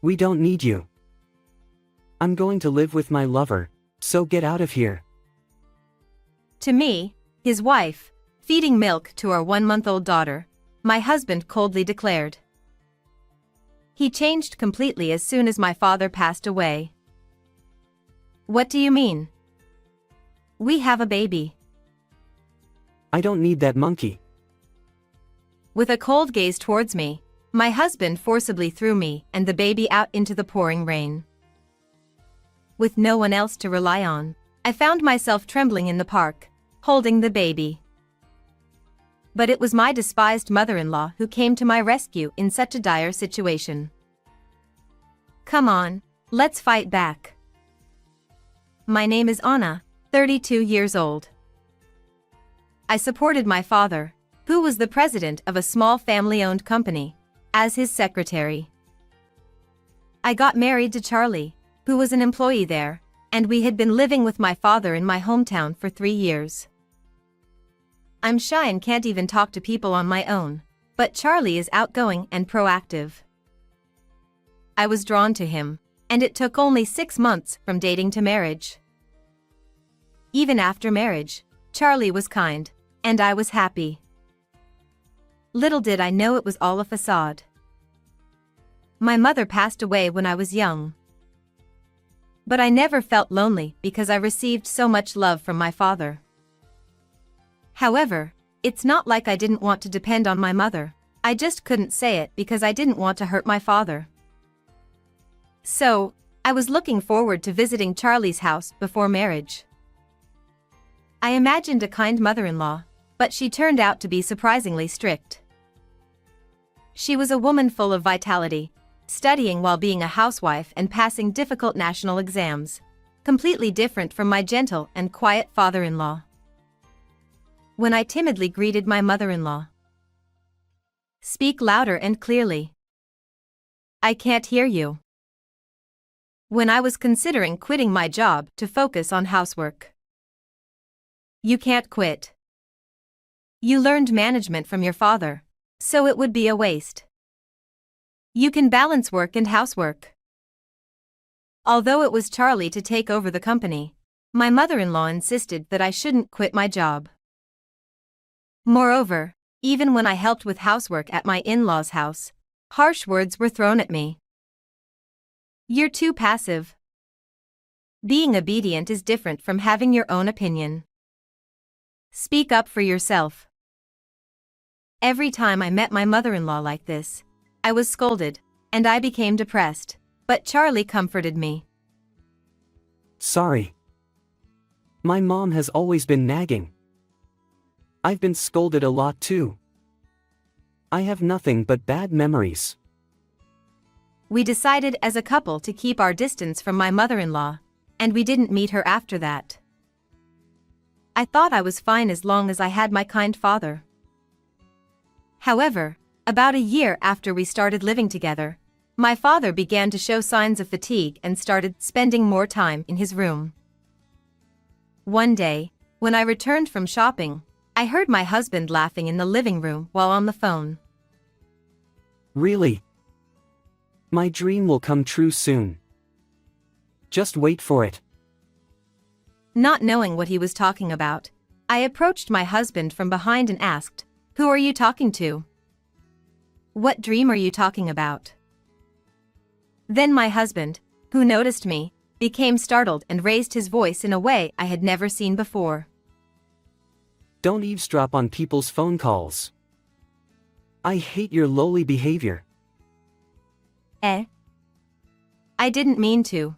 We don't need you. I'm going to live with my lover, so get out of here. To me, his wife, feeding milk to our 1-month-old daughter, my husband coldly declared. He changed completely as soon as my father passed away. What do you mean? We have a baby. I don't need that monkey. With a cold gaze towards me, my husband forcibly threw me and the baby out into the pouring rain. With no one else to rely on, I found myself trembling in the park, holding the baby. But it was my despised mother-in-law who came to my rescue in such a dire situation. Come on, let's fight back. My name is Anna, 32 years old. I supported my father, who was the president of a small family-owned company, as his secretary. I got married to Charlie, who was an employee there, and we had been living with my father in my hometown for 3 years. I'm shy and can't even talk to people on my own, but Charlie is outgoing and proactive. I was drawn to him, and it took only 6 months from dating to marriage. Even after marriage, Charlie was kind, and I was happy. Little did I know it was all a facade. My mother passed away when I was young. But I never felt lonely because I received so much love from my father. However, it's not like I didn't want to depend on my mother, I just couldn't say it because I didn't want to hurt my father. So, I was looking forward to visiting Charlie's house before marriage. I imagined a kind mother-in-law, but she turned out to be surprisingly strict. She was a woman full of vitality, studying while being a housewife and passing difficult national exams, completely different from my gentle and quiet father-in-law. When I timidly greeted my mother-in-law. Speak louder and clearly. I can't hear you. When I was considering quitting my job to focus on housework. You can't quit. You learned management from your father, so it would be a waste. You can balance work and housework. Although it was Charlie to take over the company, my mother-in-law insisted that I shouldn't quit my job. Moreover, even when I helped with housework at my in-laws' house, harsh words were thrown at me. You're too passive. Being obedient is different from having your own opinion. Speak up for yourself. Every time I met my mother-in-law like this, I was scolded, and I became depressed, but Charlie comforted me. Sorry. My mom has always been nagging. I've been scolded a lot too. I have nothing but bad memories. We decided as a couple to keep our distance from my mother-in-law, and we didn't meet her after that. I thought I was fine as long as I had my kind father. However, about a year after we started living together, my father began to show signs of fatigue and started spending more time in his room. One day, when I returned from shopping, I heard my husband laughing in the living room while on the phone. Really? My dream will come true soon. Just wait for it. Not knowing what he was talking about, I approached my husband from behind and asked, "Who are you talking to? What dream are you talking about?" Then my husband, who noticed me, became startled and raised his voice in a way I had never seen before. Don't eavesdrop on people's phone calls. I hate your lowly behavior. I didn't mean to.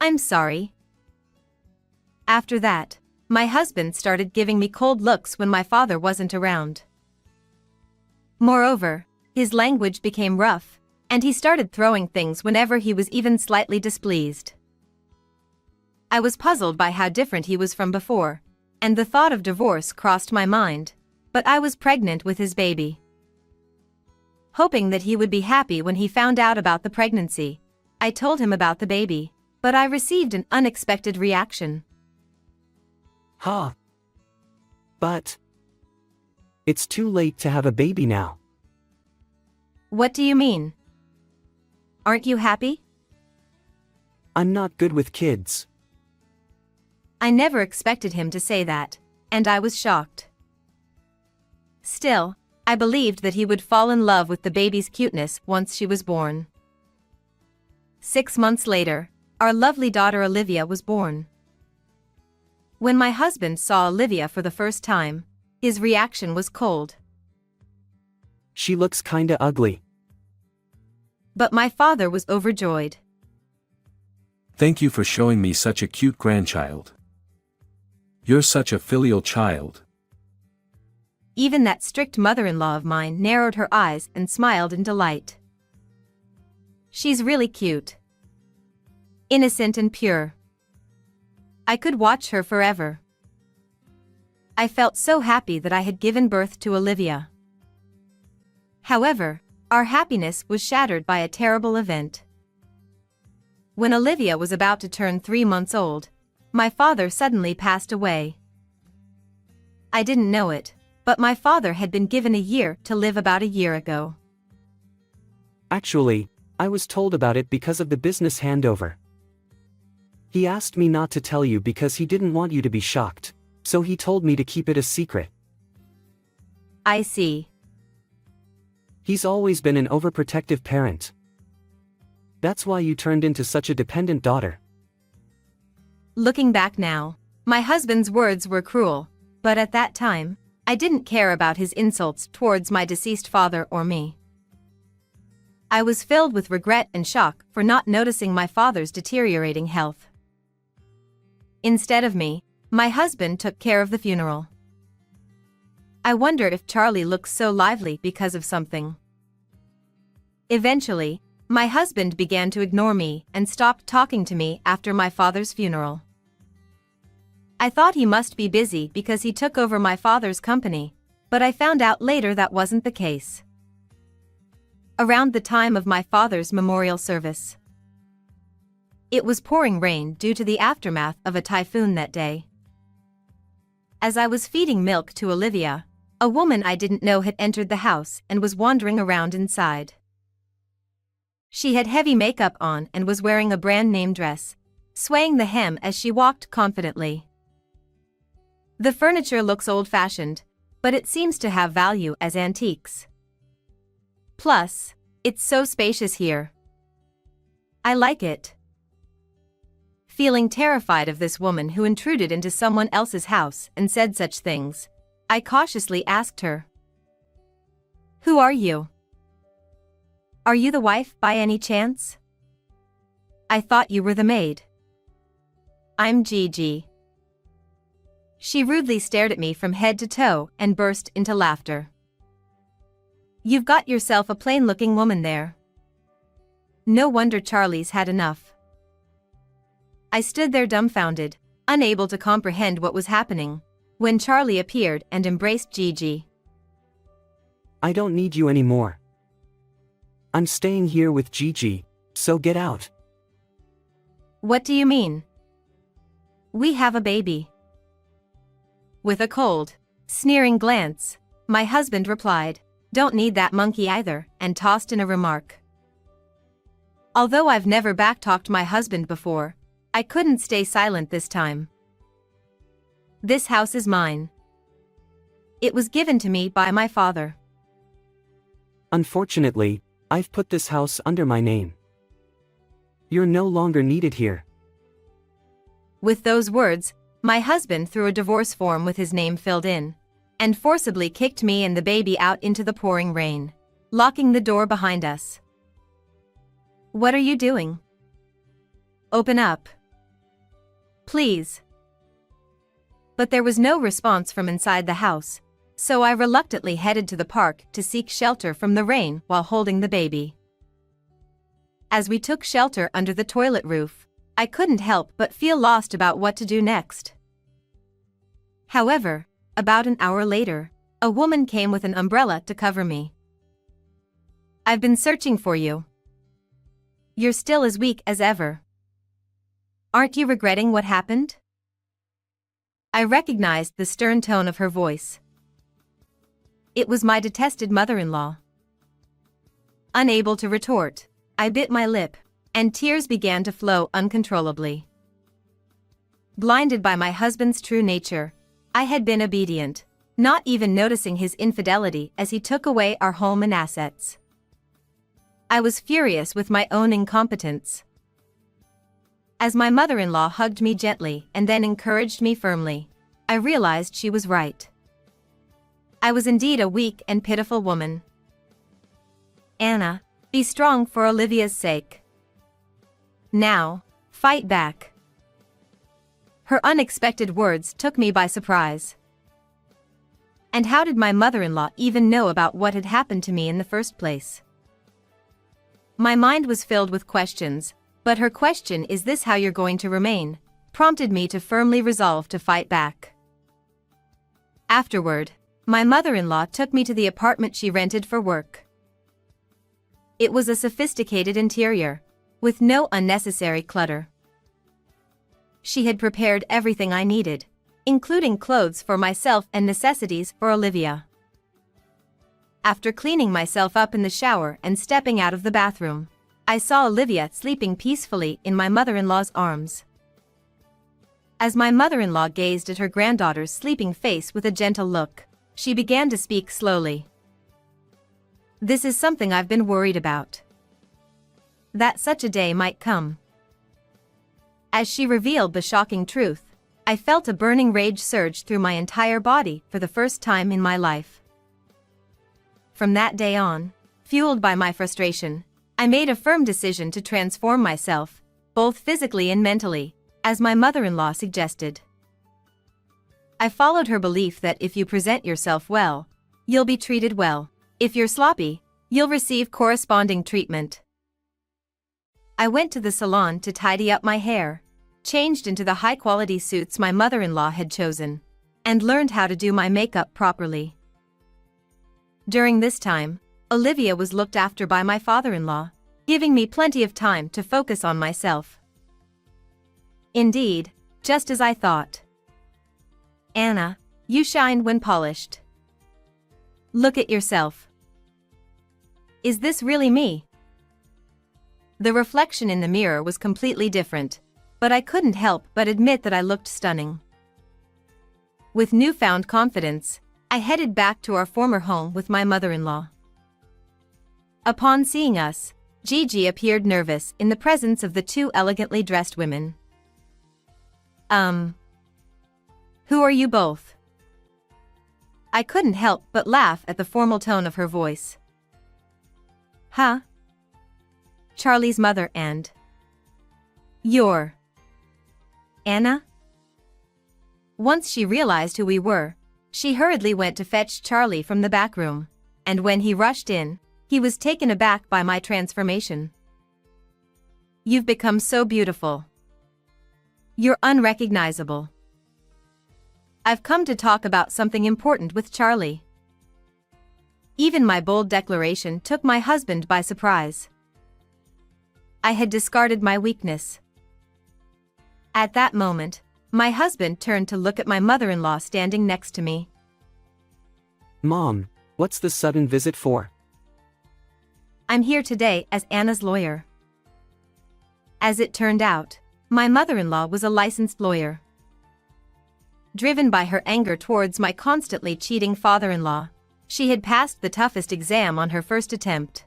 I'm sorry. After that, my husband started giving me cold looks when my father wasn't around. Moreover, his language became rough, and he started throwing things whenever he was even slightly displeased. I was puzzled by how different he was from before, and the thought of divorce crossed my mind, but I was pregnant with his baby. Hoping that he would be happy when he found out about the pregnancy, I told him about the baby, but I received an unexpected reaction. Huh? But it's too late to have a baby now. What do you mean? Aren't you happy? I'm not good with kids. I never expected him to say that, and I was shocked. Still, I believed that he would fall in love with the baby's cuteness once she was born. 6 months later, our lovely daughter Olivia was born. When my husband saw Olivia for the first time, his reaction was cold. She looks kinda ugly. But my father was overjoyed. Thank you for showing me such a cute grandchild. You're such a filial child. Even that strict mother-in-law of mine narrowed her eyes and smiled in delight. She's really cute. Innocent and pure. I could watch her forever. I felt so happy that I had given birth to Olivia. However, our happiness was shattered by a terrible event. When Olivia was about to turn 3 months old, my father suddenly passed away. I didn't know it, but my father had been given a year to live about a year ago. Actually, I was told about it because of the business handover. He asked me not to tell you because he didn't want you to be shocked, so he told me to keep it a secret. I see. He's always been an overprotective parent. That's why you turned into such a dependent daughter. Looking back now, my husband's words were cruel, but at that time, I didn't care about his insults towards my deceased father or me. I was filled with regret and shock for not noticing my father's deteriorating health. Instead of me, my husband took care of the funeral. I wonder if Charlie looks so lively because of something. Eventually, my husband began to ignore me and stopped talking to me after my father's funeral. I thought he must be busy because he took over my father's company, but I found out later that wasn't the case. Around the time of my father's memorial service, it was pouring rain due to the aftermath of a typhoon that day. As I was feeding milk to Olivia, a woman I didn't know had entered the house and was wandering around inside. She had heavy makeup on and was wearing a brand-name dress, swaying the hem as she walked confidently. The furniture looks old-fashioned, but it seems to have value as antiques. Plus, it's so spacious here. I like it. Feeling terrified of this woman who intruded into someone else's house and said such things, I cautiously asked her, "Who are you? Are you the wife by any chance? I thought you were the maid." "I'm Gigi." She rudely stared at me from head to toe and burst into laughter. "You've got yourself a plain-looking woman there. No wonder Charlie's had enough." I stood there dumbfounded, unable to comprehend what was happening, when Charlie appeared and embraced Gigi. I don't need you anymore. I'm staying here with Gigi, so get out. "What do you mean? We have a baby." With a cold, sneering glance, my husband replied, "Don't need that monkey either," and tossed in a remark. Although I've never backtalked my husband before, I couldn't stay silent this time. This house is mine. It was given to me by my father. Unfortunately, I've put this house under my name. You're no longer needed here. With those words, my husband threw a divorce form with his name filled in, and forcibly kicked me and the baby out into the pouring rain, locking the door behind us. "What are you doing? Open up. Please." But there was no response from inside the house, so I reluctantly headed to the park to seek shelter from the rain while holding the baby. As we took shelter under the toilet roof, I couldn't help but feel lost about what to do next. However, about an hour later, a woman came with an umbrella to cover me. "I've been searching for you. You're still as weak as ever. Aren't you regretting what happened?" I recognized the stern tone of her voice. It was my detested mother-in-law. Unable to retort, I bit my lip, and tears began to flow uncontrollably. Blinded by my husband's true nature, I had been obedient, not even noticing his infidelity as he took away our home and assets. I was furious with my own incompetence. As my mother-in-law hugged me gently and then encouraged me firmly, I realized she was right. I was indeed a weak and pitiful woman. Anna, be strong for Olivia's sake. Now, fight back. Her unexpected words took me by surprise. And how did my mother-in-law even know about what had happened to me in the first place? My mind was filled with questions, but her question, "Is this how you're going to remain?" prompted me to firmly resolve to fight back. Afterward, my mother-in-law took me to the apartment she rented for work. It was a sophisticated interior, with no unnecessary clutter. She had prepared everything I needed, including clothes for myself and necessities for Olivia. After cleaning myself up in the shower and stepping out of the bathroom, I saw Olivia sleeping peacefully in my mother-in-law's arms. As my mother-in-law gazed at her granddaughter's sleeping face with a gentle look, she began to speak slowly. "This is something I've been worried about. That such a day might come." As she revealed the shocking truth, I felt a burning rage surge through my entire body for the first time in my life. From that day on, fueled by my frustration, I made a firm decision to transform myself, both physically and mentally, as my mother-in-law suggested. I followed her belief that if you present yourself well, you'll be treated well. If you're sloppy, you'll receive corresponding treatment. I went to the salon to tidy up my hair, changed into the high-quality suits my mother-in-law had chosen, and learned how to do my makeup properly. During this time, Olivia was looked after by my father-in-law, giving me plenty of time to focus on myself. Indeed, just as I thought. "Anna, you shine when polished. Look at yourself. Is this really me?" The reflection in the mirror was completely different, but I couldn't help but admit that I looked stunning. With newfound confidence, I headed back to our former home with my mother-in-law. Upon seeing us, Gigi appeared nervous in the presence of the two elegantly dressed women. Who are you both?" I couldn't help but laugh at the formal tone of her voice. "Huh? Charlie's mother and you're Anna?" Once she realized who we were, she hurriedly went to fetch Charlie from the back room, and when he rushed in, he was taken aback by my transformation. "You've become so beautiful. You're unrecognizable. I've come to talk about something important with Charlie." Even my bold declaration took my husband by surprise. I had discarded my weakness. At that moment, my husband turned to look at my mother-in-law standing next to me. "Mom, what's the sudden visit for?" "I'm here today as Anna's lawyer." As it turned out, my mother-in-law was a licensed lawyer. Driven by her anger towards my constantly cheating father-in-law, she had passed the toughest exam on her first attempt.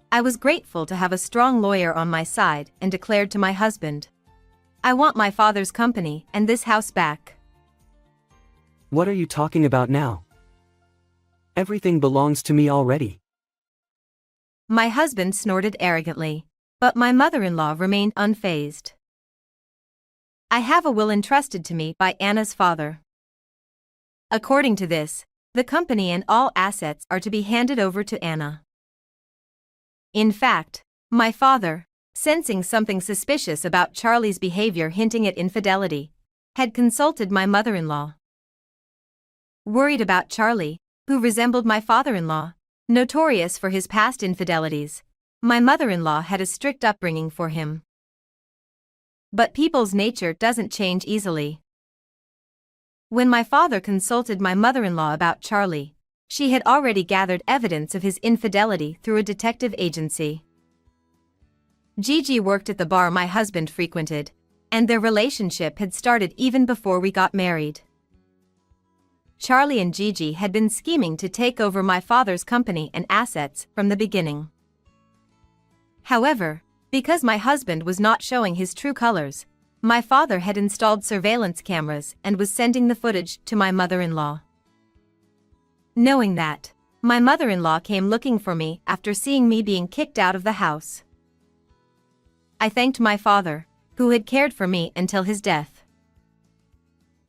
I was grateful to have a strong lawyer on my side and declared to my husband, "I want my father's company and this house back." "What are you talking about now? Everything belongs to me already." My husband snorted arrogantly, but my mother-in-law remained unfazed. "I have a will entrusted to me by Anna's father. According to this, the company and all assets are to be handed over to Anna." In fact, my father, sensing something suspicious about Charlie's behavior hinting at infidelity, had consulted my mother-in-law. Worried about Charlie, who resembled my father-in-law, notorious for his past infidelities, my mother-in-law had a strict upbringing for him. But people's nature doesn't change easily. When my father consulted my mother-in-law about Charlie, she had already gathered evidence of his infidelity through a detective agency. Gigi worked at the bar my husband frequented, and their relationship had started even before we got married. Charlie and Gigi had been scheming to take over my father's company and assets from the beginning. However, because my husband was not showing his true colors, my father had installed surveillance cameras and was sending the footage to my mother-in-law. Knowing that, my mother-in-law came looking for me after seeing me being kicked out of the house. I thanked my father, who had cared for me until his death.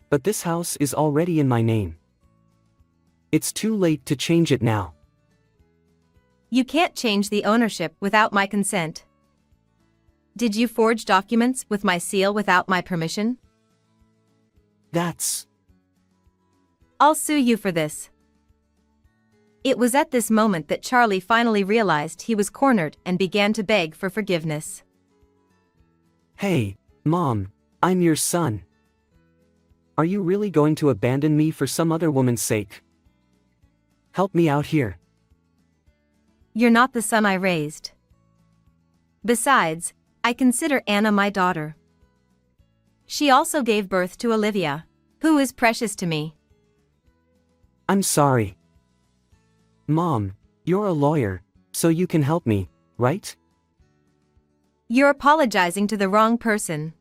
But this house is already in my name. It's too late to change it now. You can't change the ownership without my consent. Did you forge documents with my seal without my permission? I'll sue you for this. It was at this moment that Charlie finally realized he was cornered and began to beg for forgiveness. Hey, Mom, I'm your son. Are you really going to abandon me for some other woman's sake? Help me out here. You're not the son I raised. Besides, I consider Anna my daughter. She also gave birth to Olivia, who is precious to me. I'm sorry. Mom, you're a lawyer, so you can help me, right? You're apologizing to the wrong person.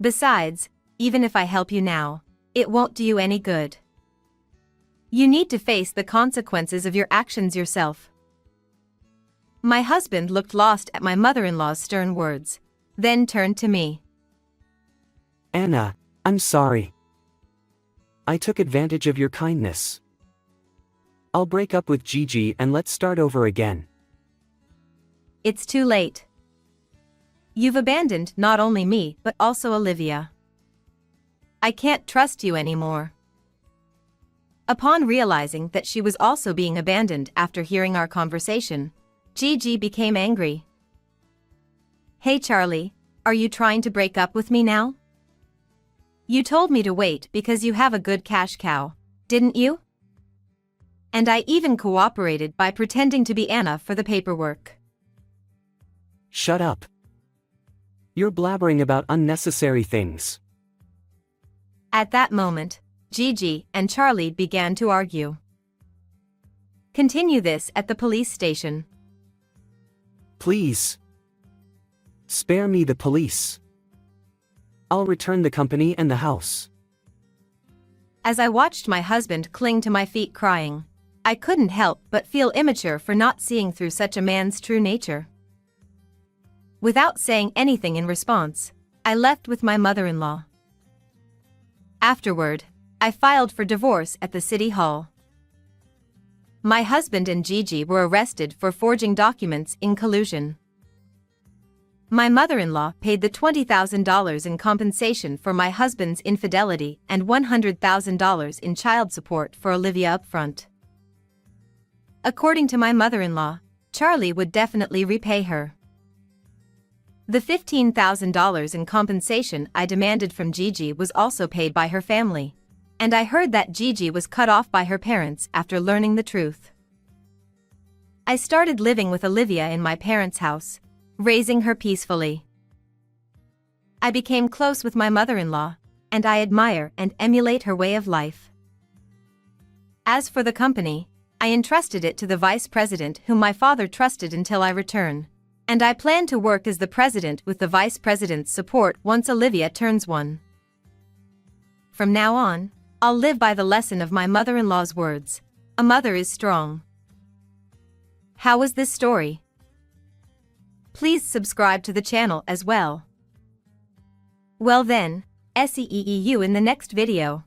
Besides, even if I help you now, it won't do you any good. You need to face the consequences of your actions yourself. My husband looked lost at my mother-in-law's stern words, then turned to me. Anna, I'm sorry. I took advantage of your kindness. I'll break up with Gigi and let's start over again. It's too late. You've abandoned not only me but also Olivia. I can't trust you anymore. Upon realizing that she was also being abandoned after hearing our conversation, Gigi became angry. Hey Charlie, are you trying to break up with me now? You told me to wait because you have a good cash cow, didn't you? And I even cooperated by pretending to be Anna for the paperwork. Shut up. You're blabbering about unnecessary things. At that moment, Gigi and Charlie began to argue. Continue this at the police station. Please. Spare me the police. I'll return the company and the house. As I watched my husband cling to my feet crying, I couldn't help but feel immature for not seeing through such a man's true nature. Without saying anything in response, I left with my mother-in-law. Afterward, I filed for divorce at the city hall. My husband and Gigi were arrested for forging documents in collusion. My mother-in-law paid the $20,000 in compensation for my husband's infidelity and $100,000 in child support for Olivia upfront. According to my mother-in-law, Charlie would definitely repay her. The $15,000 in compensation I demanded from Gigi was also paid by her family, and I heard that Gigi was cut off by her parents after learning the truth. I started living with Olivia in my parents' house, raising her peacefully. I became close with my mother-in-law, and I admire and emulate her way of life. As for the company, I entrusted it to the vice president whom my father trusted until I return, and I plan to work as the president with the vice president's support once Olivia turns 1. From now on, I'll live by the lesson of my mother-in-law's words: a mother is strong. How was this story? Please subscribe to the channel as well. Well then, see you in the next video.